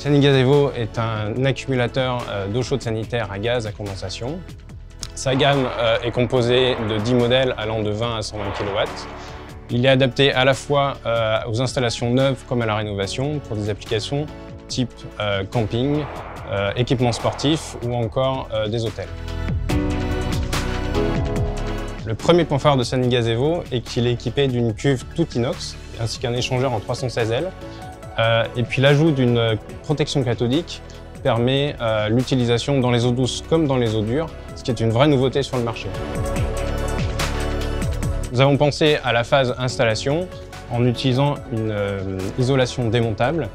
Sanigaz Evo est un accumulateur d'eau chaude sanitaire à gaz à condensation. Sa gamme est composée de 10 modèles allant de 20 à 120 kW. Il est adapté à la fois aux installations neuves comme à la rénovation pour des applications type camping, équipement sportif ou encore des hôtels. Le premier point fort de Sanigaz Evo est qu'il est équipé d'une cuve toute inox ainsi qu'un échangeur en 316L. Et puis l'ajout d'une protection cathodique permet l'utilisation dans les eaux douces comme dans les eaux dures, ce qui est une vraie nouveauté sur le marché. Nous avons pensé à la phase installation en utilisant une isolation démontable.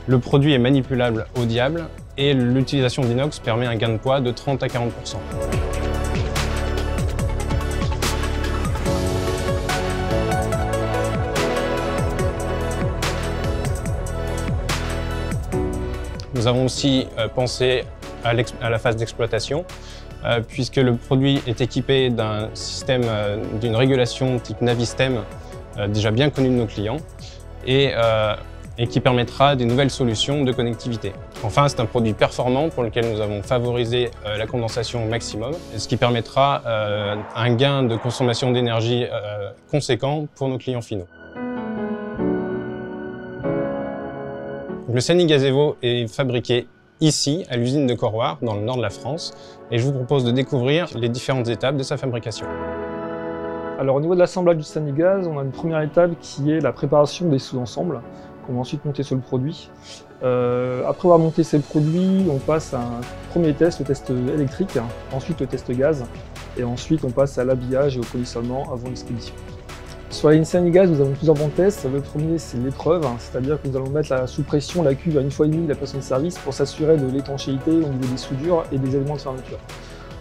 Le produit est manipulable au diable et l'utilisation d'inox permet un gain de poids de 30 à 40%. Nous avons aussi pensé à la phase d'exploitation, puisque le produit est équipé d'un système d'une régulation type Navistem, déjà bien connu de nos clients, et qui permettra des nouvelles solutions de connectivité. Enfin, c'est un produit performant pour lequel nous avons favorisé la condensation au maximum, ce qui permettra un gain de consommation d'énergie conséquent pour nos clients finaux. Le Sanigaz Evo est fabriqué ici, à l'usine de Corroir, dans le nord de la France, et je vous propose de découvrir les différentes étapes de sa fabrication. Alors au niveau de l'assemblage du Sanigaz, on a une première étape qui est la préparation des sous-ensembles, qu'on va ensuite monter sur le produit. Après avoir monté ces produits, on passe à un premier test, le test électrique, ensuite le test gaz, et ensuite on passe à l'habillage et au conditionnement avant l'expédition. Sur la ligne Sanigaz, nous avons plusieurs bancs de tests. Le premier, c'est l'épreuve, c'est-à-dire que nous allons mettre sous pression la cuve à 1,5 fois la pression de service pour s'assurer de l'étanchéité au niveau des soudures et des éléments de fermeture.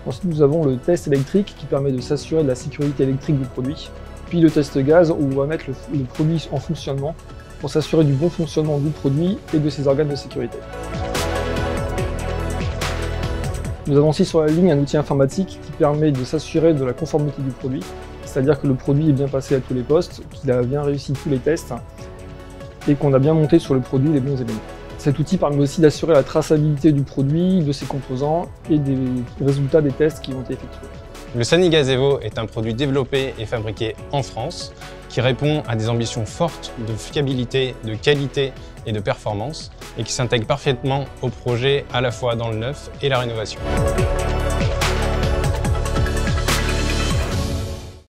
Ensuite, nous avons le test électrique qui permet de s'assurer de la sécurité électrique du produit. Puis le test gaz où on va mettre le produit en fonctionnement pour s'assurer du bon fonctionnement du produit et de ses organes de sécurité. Nous avons aussi sur la ligne un outil informatique qui permet de s'assurer de la conformité du produit, c'est-à-dire que le produit est bien passé à tous les postes, qu'il a bien réussi tous les tests et qu'on a bien monté sur le produit les bons éléments. Cet outil permet aussi d'assurer la traçabilité du produit, de ses composants et des résultats des tests qui ont été effectués. Le Sanigaz Evo est un produit développé et fabriqué en France qui répond à des ambitions fortes de fiabilité, de qualité et de performance et qui s'intègre parfaitement au projet à la fois dans le neuf et la rénovation.